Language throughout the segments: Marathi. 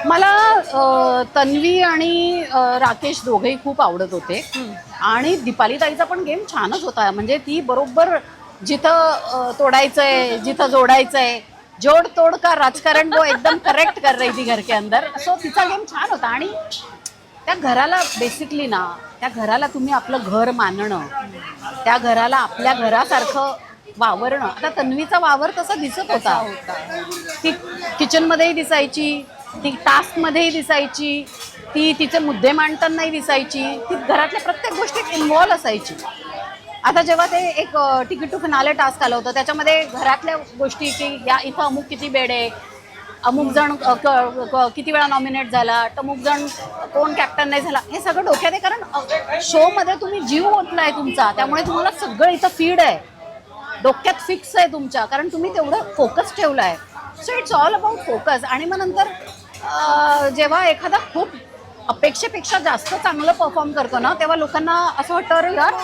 मला तन्वी आणि राकेश दोघेही खूप आवडत होते आणि दीपाली ताईचा पण गेम छानच होता. म्हणजे ती बरोबर जिथं तोडायचंय जिथं जोडायचंय, जोड तोड का राजकारण वो एकदम करेक्ट कर रही थी घर के अंदर. सो तिचा गेम छान होता. आणि त्या घराला बेसिकली ना, त्या घराला तुम्ही आपलं घर मानणं, त्या घराला आपल्या घरासारखं वावरणं. आता तन्वीचा वावर तसा दिसत होता. ती किचनमध्येही दिसायची, ती टास्कमध्येही दिसायची, ती तिचे मुद्दे मांडतानाही दिसायची, ती घरातल्या प्रत्येक गोष्टीत इन्व्हॉल्व असायची. आता जेव्हा ते एक तिकीट टू फिनाले टास्क आलं होतं त्याच्यामध्ये घरातल्या गोष्टी की या इथं अमुक किती बेड आहे, अमुक जण किती वेळा नॉमिनेट झाला, अमुक जण कोण कॅप्टन नाही झाला, हे सगळं डोक्यात आहे. कारण शोमध्ये तुम्ही जीव ओतलाय तुमचा, त्यामुळे तुम्हाला सगळं इथं फीड आहे, डोक्यात फिक्स आहे तुमच्या, कारण तुम्ही तेवढं फोकस ठेवला आहे. So it's all about focus. आणि मग नंतर जेव्हा एखादा खूप अपेक्षेपेक्षा जास्त चांगलं परफॉर्म करतो ना, तेव्हा लोकांना असं वाटतं अरे यार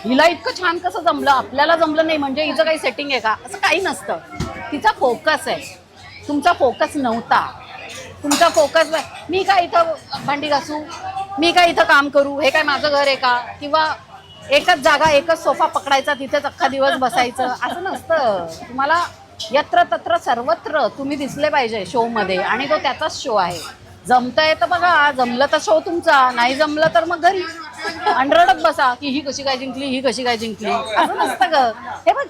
हिला इतकं छान कसं जमलं, आपल्याला जमलं नाही म्हणजे हिचं काही सेटिंग आहे का. असं काही नसतं. तिचा फोकस आहे, तुमचा फोकस नव्हता. तुमचा फोकस मी काय इथं भांडी घासू, मी काय इथं काम करू, हे काय माझं घर आहे का, किंवा एकच जागा एकच सोफा पकडायचा तिथेच अख्खा दिवस बसायचं, असं नसतं. तुम्हाला यत्र तत्र सर्वत्र तुम्ही दिसले पाहिजे शोमध्ये, आणि तो त्याचाच शो आहे. जमतंय तर बघा, जमलं तर शो तुमचा, नाही जमलं तर मग घरी अंडरडत बसा की ही कशी काय जिंकली, ही कशी काय जिंकली, असं नसतं ग. हे बघ,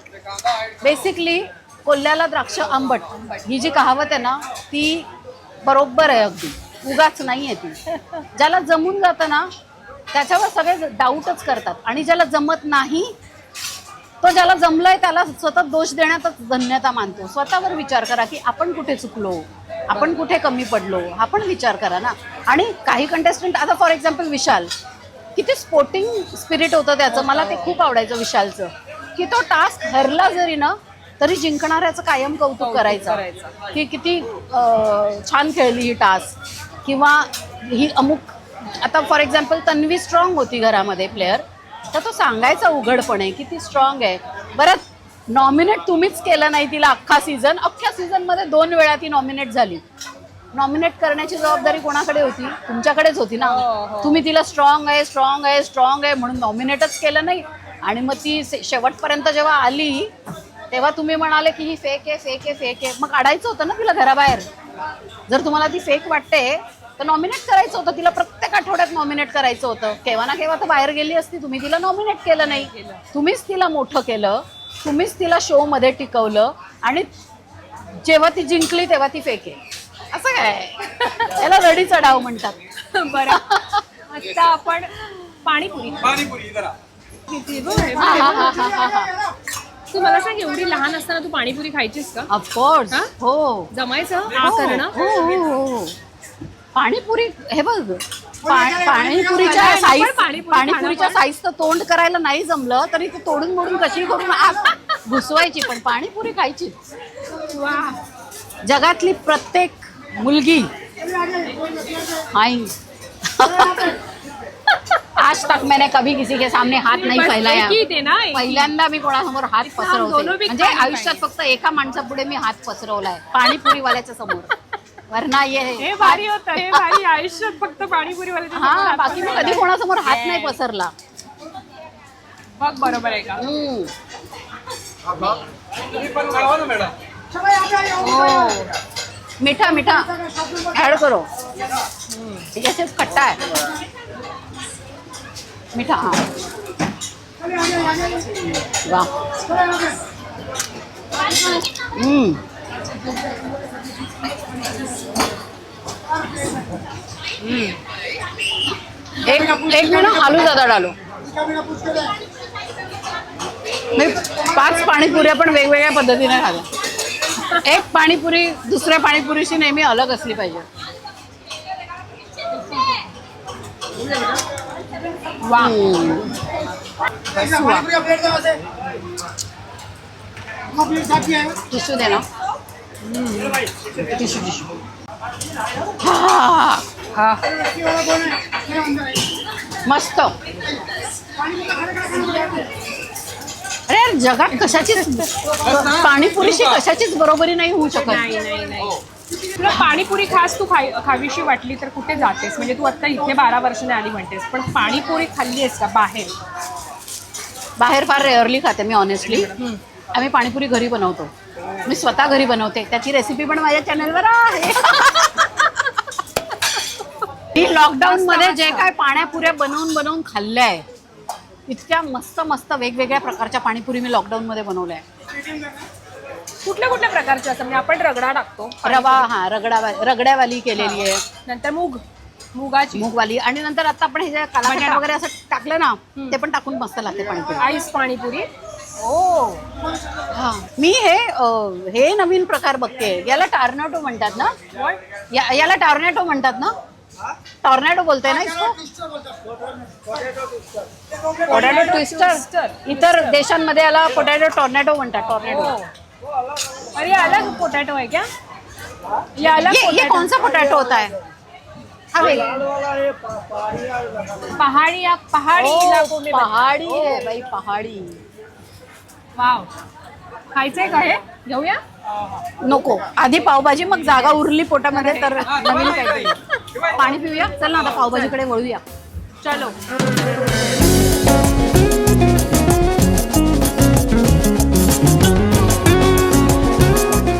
बेसिकली कोल्ह्याला द्राक्ष आंबट ही जी कहावत आहे ना, ती बरोबर आहे, अगदी उगाच नाही आहे ती. ज्याला जमून जातं ना त्याच्यावर सगळे डाऊटच करतात, आणि ज्याला जमत नाही तो ज्याला जमलंय त्याला सतत दोष देण्यातच धन्यता मानतो. स्वतःवर विचार करा की आपण कुठे चुकलो, आपण कुठे कमी पडलो, हा पण विचार करा ना. आणि काही कंटेस्टंट, आता फॉर एक्झाम्पल विशाल, किती स्पोर्टिंग स्पिरिट होतं त्याचं, मला ते खूप आवडायचं विशालचं, की तो टास्क हरला जरी ना तरी जिंकणाऱ्याचं कायम कौतुक करायचं की किती छान खेळली ही टास्क. किंवा ही अमुक, आता फॉर एक्झाम्पल तन्वी स्ट्रॉंग होती घरामध्ये प्लेअर, तर तो सांगायचा उघडपणे की ती स्ट्रॉंग आहे. बरं, नॉमिनेट तुम्हीच केलं नाही तिला अख्खा सीझनमध्ये 2 वेळा ती नॉमिनेट झाली. नॉमिनेट करण्याची जबाबदारी कोणाकडे होती? तुमच्याकडेच होती ना. तुम्ही तिला स्ट्रॉंग आहे म्हणून नॉमिनेटच केलं नाही, आणि मग ती शेवटपर्यंत जेव्हा आली तेव्हा तुम्ही म्हणाले की ही फेक आहे. मग काढायचं होतं ना तिला घराबाहेर. जर तुम्हाला ती फेक वाटते तर नॉमिनेट करायचं होतं तिला, प्रत्येक आठवड्यात नॉमिनेट करायचं होतं. केव्हा ना केव्हा तर बाहेर गेली असती, तुम्ही तिला नॉमिनेट केलं नाही. तुम्हीच तिला मोठं केलं, तुम्हीच तिला शोमध्ये टिकवलं, आणि जेव्हा ती जिंकली तेव्हा ती फेक आहे. असं काय, याला रडीचा डाव म्हणतात. बरं, आता आपण पाणीपुरी करा. तू मला सांग, एवढी लहान असताना तू पाणीपुरी खायचीस का? ऑफकोर्स, हो. जमायचं करणं? हो. पाणीपुरी, हे बघ, पाणीपुरीच्या साईज तर तोंड करायला नाही जमलं तरी ते तोडून मोडून कशी करून आत घुसवायची, पण पाणीपुरी खायची. वा, जगातली प्रत्येक मुलगी आज तक मैंने कभी किसी के सामने हात नाही फैलाया. पहिल्यांदा मी कोणासमोर हात पसरवते, म्हणजे आयुष्यात फक्त एका माणसापुढे मी हात पसरवलाय, पाणीपुरीवाल्याच्या समोर. वरना हे भारी होतं, हे भारी. आयुष्यात फक्त पाणीपुरीवाल्याच्या समोर. हा, बाकी मी कधी कोणासमोर हात नाही पसरला. बघ, बरोबर आहे का? मीठा ऍड करो, ये सिर्फ खट्टा है. मीठा, हाँ. वाह. एक में ना आलू ज़्यादा डालो. मी 5 पाणीपुऱ्या पण वेगवेगळ्या पद्धतीने खाल्ल्या. एक पाणीपुरी दुसऱ्या पाणीपुरीशी नेहमी अलग असली पाहिजे. टिश्यू दे ना. टिश्यू. हा, मस्त. अरे यार, जगात कशाचीच पाणीपुरीशी कशाचीच बरोबरी नाही होऊ शकत. नाही. तुला पाणीपुरी खास तू खावीशी वाटली तर कुठे जातेस? म्हणजे तू आता इथे 12 वर्षाने आली म्हणतेस, पण पाणीपुरी खाल्ली आहेस का बाहेर? बाहेर फार रेअरली खाते मी ऑनेस्टली. आम्ही पाणीपुरी घरी बनवतो. मी स्वतः घरी बनवते. त्याची रेसिपी पण माझ्या चॅनलवर आहे. मी लॉकडाऊन मध्ये जे काय पाण्यापुऱ्या बनवून बनवून खाल्ल्या आहे, इतक्या मस्त मस्त वेगवेगळ्या प्रकारच्या पाणीपुरी मी लॉकडाऊन मध्ये बनवल्या आहे. कुठल्या कुठल्या प्रकारच्या असतात? म्हणजे आपण रगडा टाकतो, रवा, हा रगड्यावाली केलेली आहे, नंतर मुगाची मूगवाली, आणि नंतर आता आपण हे जे कालाखट्टा वगैरे असं टाकलं ना, ते पण टाकून मस्त लागते पाणीपुरी. आईस पाणीपुरी. ओ हा, मी हे नवीन प्रकार बघते. याला टॉर्नेडो म्हणतात ना? याला टॉर्नेडो म्हणतात ना? टॉर्नेडो बोलते ना इसको? Potato twister. इतर देशांमध्ये याला पोटॅटो टॉर्नेडो म्हणतात. टॉर्नेडो. अरे अलग पोटॅटो है क्या? ये अलग ये कौन सा पोटॅटो होता है? पहाड़ी इलाकों में पहाड़ी है भाई, पहाड़ी. वाव. खायचंय का हे? घेऊया? नको, आधी पावभाजी, मग जागा उरली पोटामध्ये तर नवीन काहीतरी. पाणी पिऊया. चल ना आता पावभाजीकडे वळूया. चलो.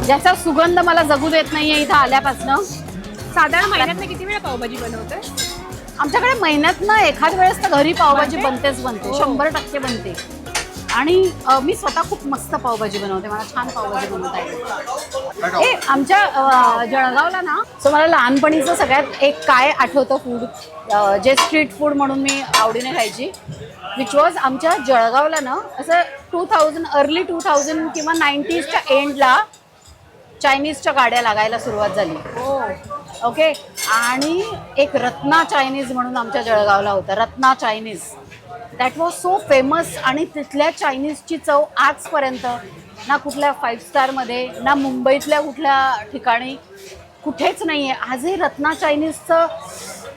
ज्याचा सुगंध मला जगू देत नाहीये इथं आल्यापासनं. साधारण महिन्यात किती वेळा पावभाजी बनवते? आमच्याकडे महिन्यातनं एखाद वेळेस तर घरी पावभाजी बनते. 100% बनते. आणि मी स्वतः खूप मस्त पावभाजी बनवते. मला छान पावभाजी बनवता येते. आमच्या जळगावला ना, सो मला लहानपणीचं सगळ्यात एक काय आठवतं फूड, जे स्ट्रीट फूड म्हणून मी आवडीने खायची, विच वॉज आमच्या जळगावला ना असं 2000 अर्ली 2000 किंवा 90sच्या एंडला चायनीजच्या गाड्या लागायला सुरुवात झाली. ओके. आणि एक रत्ना चायनीज म्हणून आमच्या जळगावला होता. Ratna Chinese. That was so famous. आणि तिथल्या चायनीजची चव आजपर्यंत ना कुठल्या 5 स्टारमध्ये, ना मुंबईतल्या कुठल्या ठिकाणी कुठेच नाही आहे. आजही रत्ना चायनीजचं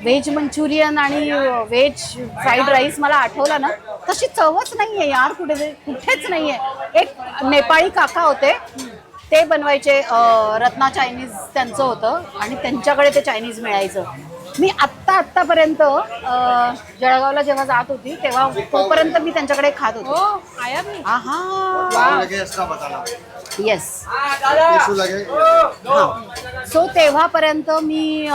व्हेज मंचुरियन आणि व्हेज फ्राईड राईस मला आठवला ना, तशी चवच नाही आहे यार. कुठेच नाही आहे. एक नेपाळी काका होते, ते बनवायचे रत्ना चायनीज त्यांचं होतं, आणि त्यांच्याकडे ते चायनीज मिळायचं. मी आत्तापर्यंत जळगावला जेव्हा जात होती तेव्हा तोपर्यंत मी त्यांच्याकडे खात होते. येस. सो तेव्हापर्यंत मी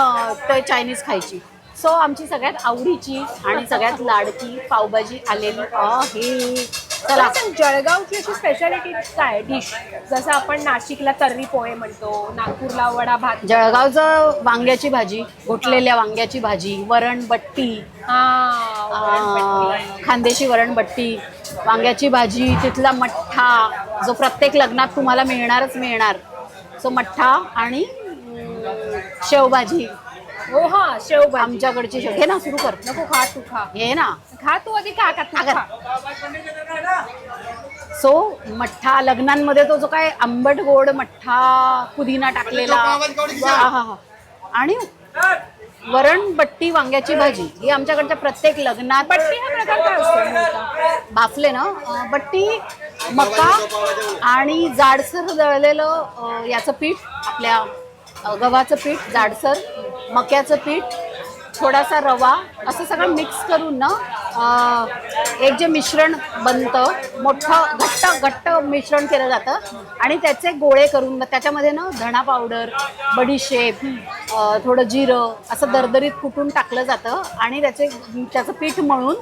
ते चायनीज खायची. सो आमची सगळ्यात आवडीची आणि सगळ्यात लाडकी पावभाजी आलेली आहे. चला, जळगावची अशी स्पेशालिटी काय डिश? जसं आपण नाशिकला तर्री पोहे म्हणतो, नागपूरला वडा भात. जळगावचं वांग्याची भाजी, घोटलेल्या वांग्याची भाजी, वरणबट्टी, खानदेशी वरणबट्टी, वांग्याची भाजी, तिथला मठ्ठा जो प्रत्येक लग्नात तुम्हाला मिळणार. सो मठ्ठा आणि शेवभाजी. हो हा, शेवभाजी. आमच्याकडची शेव. घे ना, सुरू कर. नको, खा तू. खा. घे ना. खा तू आधी. खा. सो मठ्ठा लग्नांमध्ये तो जो काय आंबट गोड मठ्ठा, पुदिना टाकलेला, आणि वरणबट्टी वांग्याची भाजी ही आमच्याकडच्या प्रत्येक लग्नात. बट्टी हा प्रकार काय असतो? बाफले ना. बट्टी मका आणि जाडसर दळलेलं याचं पीठ, आपल्या गव्हाचं पीठ, जाडसर मक्याचं पीठ, थोडासा रवा, असं सगळं मिक्स करून ना एक जे मिश्रण बनतं, मोठं घट्ट मिश्रण केलं जातं, आणि त्याचे गोळे करून त्याच्यामध्ये ना धणा पावडर, बडीशेप, थोडं जिरं असं दरदरीत कुटून टाकलं जातं, आणि त्याचं पीठ मळून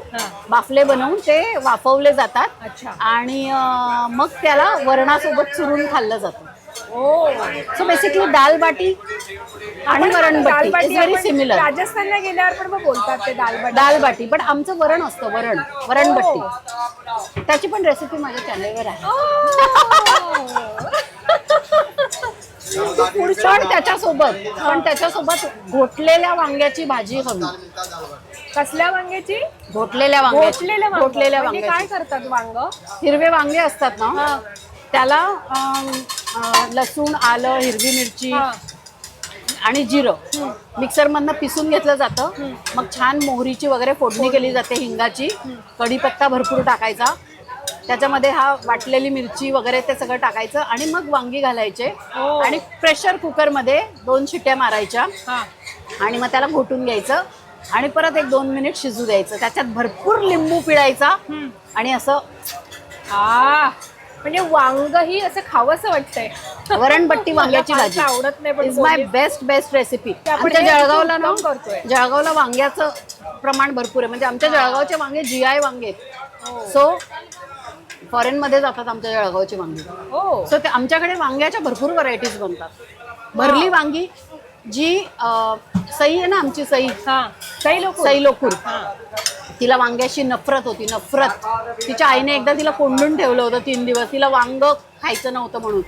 बाफले बनवून ते वाफवले जातात. आणि मग त्याला वरणासोबत चुरून खाल्लं जातं. सो बेसिकली दाल बाटी आणि वरणबट्टी इज व्हेरी सिमिलर. राजस्थानला गेल्यावर पण मग बोलतात ते दाल बाटी, पण आमचं वरण असतं, वरणबट्टी. त्याची पण रेसिपी माझ्या चॅनलवर आहे. पण त्याच्यासोबत घोटलेल्या वांग्याची भाजी हवी. कसल्या वांग्याची? घोटलेल्या वांग्याची. काय करतात वांग? हिरवे वांगे असतात ना, त्याला लसूण, आलं, हिरवी मिरची आणि जिरं मिक्सरमधनं पिसून घेतलं जातं. मग छान मोहरीची वगैरे फोडणी केली जाते, हिंगाची, कढीपत्ता भरपूर टाकायचा, त्याच्यामध्ये हा वाटलेली मिरची वगैरे ते सगळं टाकायचं आणि मग वांगी घालायचे हो. आणि प्रेशर कुकरमध्ये 2 शिट्ट्या मारायच्या हा आणि मग त्याला घोटून घ्यायचं आणि परत एक 2 मिनिट शिजू द्यायचं. त्याच्यात भरपूर लिंबू पिळायचा आणि असं म्हणजे वांगही असं खावंसं वाटतंय. वरणबट्टी वांग्याची मला भाजी फारसं आवडत नाही पण इज माय बोललीस. Best recipe. आपण आमच्या हे जळगावला ना उत्तम करतोय. जळगावला वांग्याचं प्रमाण भरपूर आहे. म्हणजे आमच्या जळगावचे वांगे GI वांगे आहेत. सो फॉरेन मध्ये जातात आमच्या जळगावची वांगी. हो सो ते आमच्याकडे वांग्याच्या भरपूर व्हरायटीज बनतात. भरली वांगी जी सई आहे ना आमची सई सई लोकूर, तिला वांग्याशी नफरत होती, नफरत. तिच्या आईने एकदा तिला कोंडून ठेवलं होतं 3 दिवस. तिला वांग खायचं नव्हतं म्हणून.